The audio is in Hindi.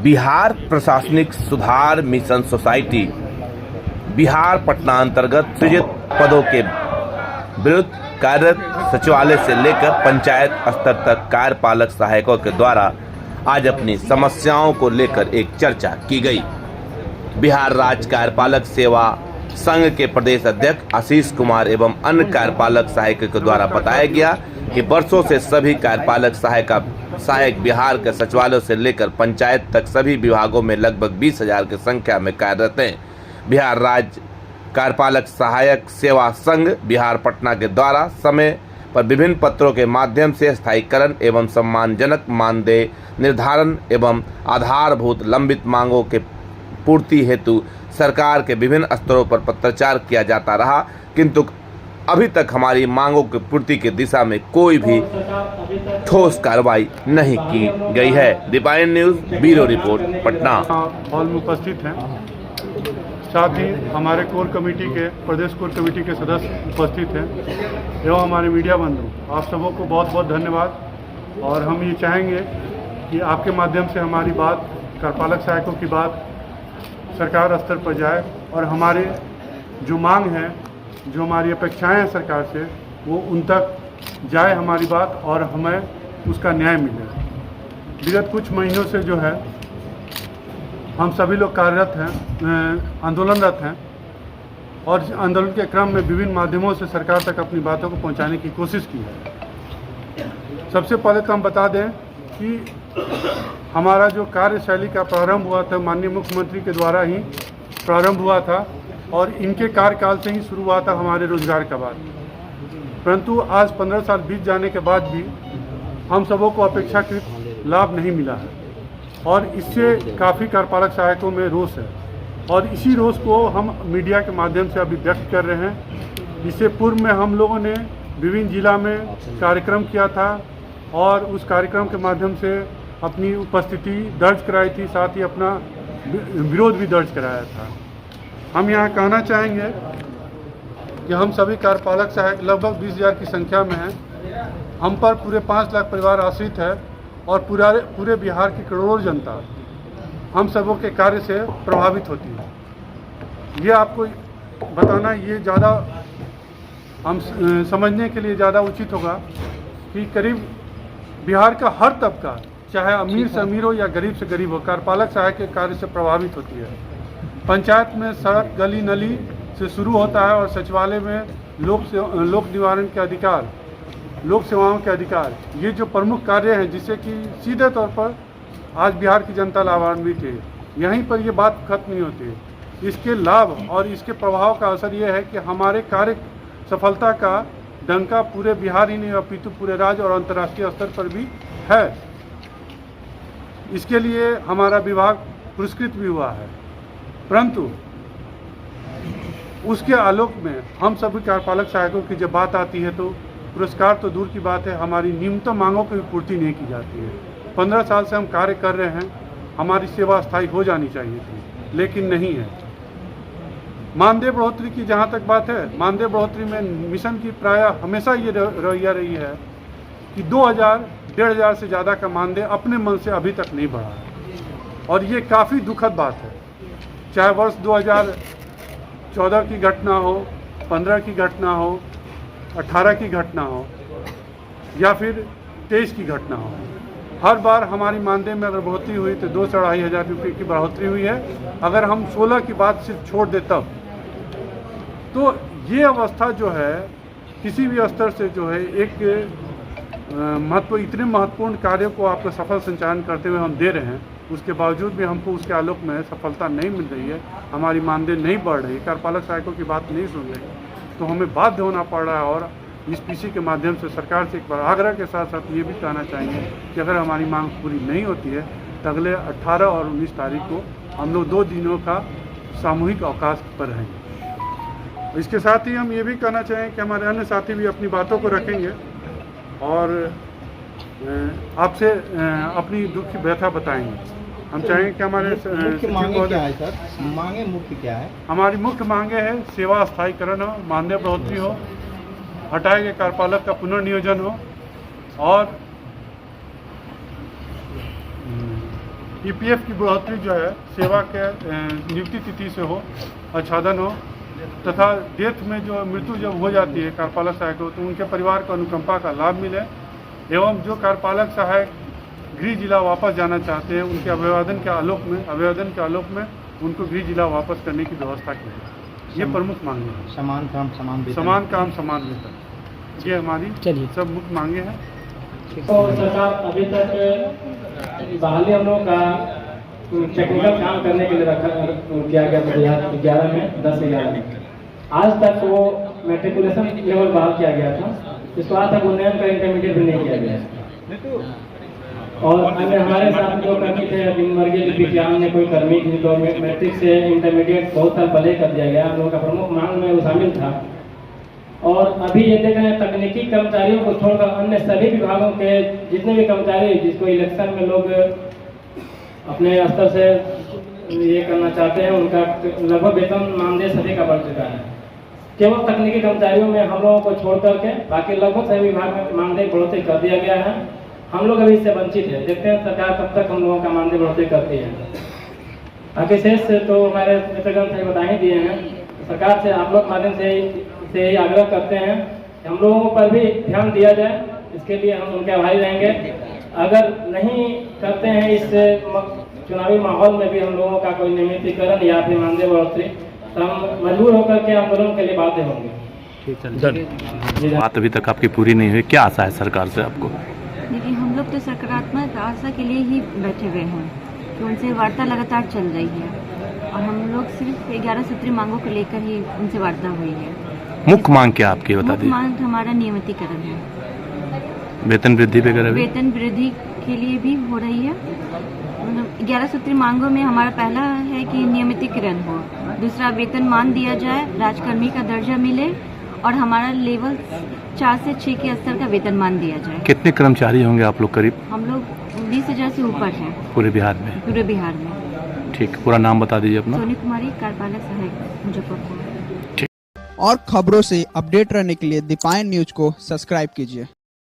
बिहार प्रशासनिक सुधार मिशन सोसाइटी बिहार पटना अंतर्गत सृजित पदों के विरुद्ध कार्यरत सचिवालय से लेकर पंचायत स्तर तक कार्यपालक सहायकों के द्वारा आज अपनी समस्याओं को लेकर एक चर्चा की गई। बिहार राज्य कार्यपालक सेवा संघ के प्रदेश अध्यक्ष आशीष कुमार एवं अन्य कार्यपालक सहायकों के द्वारा बताया गया कि वर्षों से सभी कार्यपालक सहायक बिहार के सचिवालयों से लेकर पंचायत तक सभी विभागों में लगभग 20,000 की संख्या में कार्यरत हैं। बिहार राज्य कार्यपालक सहायक सेवा संघ बिहार पटना के द्वारा समय पर विभिन्न पत्रों के माध्यम से स्थायीकरण एवं सम्मानजनक मानदेय निर्धारण एवं आधारभूत लंबित मांगों के पूर्ति हेतु सरकार के विभिन्न स्तरों पर पत्राचार किया जाता रहा, किंतु अभी तक हमारी मांगों की पूर्ति की दिशा में कोई भी ठोस कार्रवाई नहीं की गई है। Deepayan news bureau report Patna. Hall में उपस्थित हैं, साथ ही हमारे कोर कमेटी के प्रदेश कोर कमेटी के सदस्य उपस्थित हैं एवं हमारे मीडिया बंधु, आप सबों को बहुत बहुत धन्यवाद। और हम ये चाहेंगे कि आपके माध्यम से हमारी बात, कार्यपालक सहायकों की बात सरकार स्तर पर जाए और हमारे जो मांग है, जो हमारी अपेक्षाएं हैं सरकार से, वो उन तक जाए हमारी बात और हमें उसका न्याय मिले। विगत कुछ महीनों से जो है हम सभी लोग कार्यरत हैं, आंदोलनरत हैं और इस आंदोलन के क्रम में विभिन्न माध्यमों से सरकार तक अपनी बातों को पहुंचाने की कोशिश की है। सबसे पहले तो हम बता दें कि हमारा जो कार्यशैली का प्रारंभ हुआ था माननीय मुख्यमंत्री के द्वारा ही प्रारंभ हुआ था और इनके कार्यकाल से ही शुरू हुआ था हमारे रोजगार का बात। परंतु आज 15 साल बीत जाने के बाद भी हम सबों को अपेक्षाकृत लाभ नहीं मिला है और इससे काफ़ी कार्यपालक सहायकों में रोष है और इसी रोष को हम मीडिया के माध्यम से अभी व्यक्त कर रहे हैं। इससे पूर्व में हम लोगों ने विभिन्न जिला में कार्यक्रम किया था और उस कार्यक्रम के माध्यम से अपनी उपस्थिति दर्ज कराई थी, साथ ही अपना विरोध भी दर्ज कराया था। हम यहाँ कहना चाहेंगे कि हम सभी कार्यपालक सहायक लगभग 20,000 की संख्या में हैं। हम पर पूरे 5 लाख परिवार आश्रित है और पूरे बिहार की करोड़ों जनता हम सबों के कार्य से प्रभावित होती है। ये आपको बताना ये ज़्यादा हम समझने के लिए ज़्यादा उचित होगा कि करीब बिहार का हर तबका, चाहे अमीर से अमीर हो या गरीब से गरीब हो, कार्यपालक सहायक के कार्य से प्रभावित होती है। पंचायत में सड़क, गली नाली से शुरू होता है और सचिवालय में लोक निवारण के अधिकार, लोक सेवाओं के अधिकार, ये जो प्रमुख कार्य हैं जिससे कि सीधे तौर पर आज बिहार की जनता लाभान्वित है। यहीं पर ये बात खत्म नहीं होती। इसके लाभ और इसके प्रभाव का असर ये है कि हमारे कार्य सफलता का डंका पूरे बिहार ही नहीं अपितु पूरे राज्य और अंतर्राष्ट्रीय स्तर पर भी है। इसके लिए हमारा विभाग पुरस्कृत भी हुआ है, परंतु उसके आलोक में हम सभी कार्यपालक सहायकों की जब बात आती है तो पुरस्कार तो दूर की बात है, हमारी न्यूनतम मांगों की भी पूर्ति नहीं की जाती है। 15 साल से हम कार्य कर रहे हैं, हमारी सेवा स्थायी हो जानी चाहिए थी, लेकिन नहीं है। मानदेय बढ़ोतरी की जहाँ तक बात है, मानदेय बढ़ोतरी में मिशन की प्राय हमेशा ये रवैया रही है कि 2,000-1,500 से ज़्यादा का मानदेय अपने मन से अभी तक नहीं बढ़ा है और ये काफ़ी दुखद बात है। चाहे वर्ष 2014 की घटना हो, 15 की घटना हो, 18 की घटना हो या फिर 23 की घटना हो, हर बार हमारी मानदेय में अगर बढ़ोतरी हुई तो 2 से 2,500 रुपये की बढ़ोतरी हुई है। अगर हम 16 की बात सिर्फ छोड़ दे तब तो ये अवस्था जो है किसी भी स्तर से जो है एक इतने महत्वपूर्ण कार्यों को आपको सफल संचालन करते हुए हम दे रहे हैं, उसके बावजूद भी हमको उसके आलोक में सफलता नहीं मिल रही है, हमारी मानदेय नहीं बढ़ रही, कार्यपालक सहायकों की बात नहीं सुन रही, तो हमें बाध्य होना पड़ रहा है। और इस पीसी के माध्यम से सरकार से एक बार आग्रह के साथ साथ ये भी कहना चाहेंगे कि अगर हमारी मांग पूरी नहीं होती है तो अगले 18 और 19 तारीख को हम लोग 2 दिनों का सामूहिक अवकाश पर रहेंगे। इसके साथ ही हम ये भी कहना चाहेंगे कि हमारे अन्य साथी भी अपनी बातों को रखेंगे और आपसे अपनी दुख की व्यथा बताएंगे। हम चाहेंगे कि हमारे मुख्य मांगे क्या है सर? मांगे मुख्य क्या है? हमारी मुख्य मांगे हैं सेवा स्थायीकरण हो, मानदेय बढ़ोतरी हो, हटाए गए कार्यपालक का पुनर्नियोजन हो और ईपीएफ की बढ़ोतरी जो है सेवा के नियुक्ति तिथि से हो, आच्छादन हो तथा डेथ में जो मृत्यु जब हो जाती है कार्यपालक सहायक को तो उनके परिवार को अनुकंपा का लाभ मिले एवं जो कार्यपालक सहायक गृह जिला वापस जाना चाहते हैं उनके आवेदन के आलोक में उनको गृह जिला वापस करने की व्यवस्था की है। ये प्रमुख मांगे हैं। समान काम समान वेतन। समान काम समान वेतन, ये हमारी सब मुख्य मांगे हैं। तो सरकार अभी तक बहाली हम लोगों का टेक्निकल काम करने के लिए किया गया था 2011 में 10-11 में। आज तक वो मैट्रिकुलेशन लेवल बहाल किया गया था, इसको आज तक उन्नयन का इंटरमीडिएट भी नहीं किया गया। और अन्य हमारे साथ जो कर्मी थे वर्गीय लिपि विज्ञान ने कोई कर्मी थी तो मैट्रिक से इंटरमीडिएट बहुत साल पहले कर दिया गया। हम लोगों का प्रमुख मांग में वो शामिल था। और अभी ये देख रहे हैं तकनीकी कर्मचारियों को छोड़कर अन्य सभी विभागों के जितने भी कर्मचारी जिसको इलेक्शन में लोग अपने स्तर से ये करना चाहते हैं उनका लगभग वेतन मानदेय सभी का बढ़ चुका है। केवल तकनीकी कर्मचारियों में हम लोगों को छोड़ करके बाकी लगभग सभी विभाग में मानदेय बढ़ोतरी कर दिया गया है। हम लोग अभी इससे वंचित है। देखते हैं सरकार कब तक हम लोगों का मानदेय बढ़ोतरी करती है। बाकी शेष तो हमारे मित्रगण से बता ही दिए हैं। सरकार से आप लोग माध्यम से ही आग्रह करते हैं कि हम लोगों पर भी ध्यान दिया जाए। इसके लिए हम उनके आभारी रहेंगे। अगर नहीं करते हैं इस चुनावी माहौल में भी हम लोगों का कोई नियमितीकरण या फिर मानदेय बढ़ोतरी तो हम मजबूर होकर के आंदोलन के लिए बाध्य होंगे। बात अभी तक आपकी पूरी नहीं हुई, क्या आशा है सरकार से आपको? देखिए हम लोग तो सकारात्मक आशा के लिए ही बैठे हुए हैं कि उनसे वार्ता लगातार चल रही है और हम लोग सिर्फ 11 सूत्री मांगों को लेकर ही उनसे वार्ता हुई है। मुख्य मांग क्या आपकी बता मुख्य दी? मांग हमारा नियमितीकरण है। वेतन वृद्धि वगैरह भी? वेतन वृद्धि के लिए भी हो रही है। 11 सूत्री मांगों में हमारा पहला है कि नियमितीकरण हो, दूसरा वेतनमान दिया जाए, राजकर्मी का दर्जा मिले और हमारा लेवल 4 से 6 के स्तर का वेतनमान दिया जाए। कितने कर्मचारी होंगे आप लोग करीब? हम लोग 20,000 से ऊपर हैं पूरे बिहार में? पूरे बिहार में। ठीक, पूरा नाम बता दीजिए अपना। सोनी कुमारी, कार्यपालक सहायक, मुजफ्फरपुर। और खबरों से अपडेट रहने के लिए दीपायन न्यूज को सब्सक्राइब कीजिए।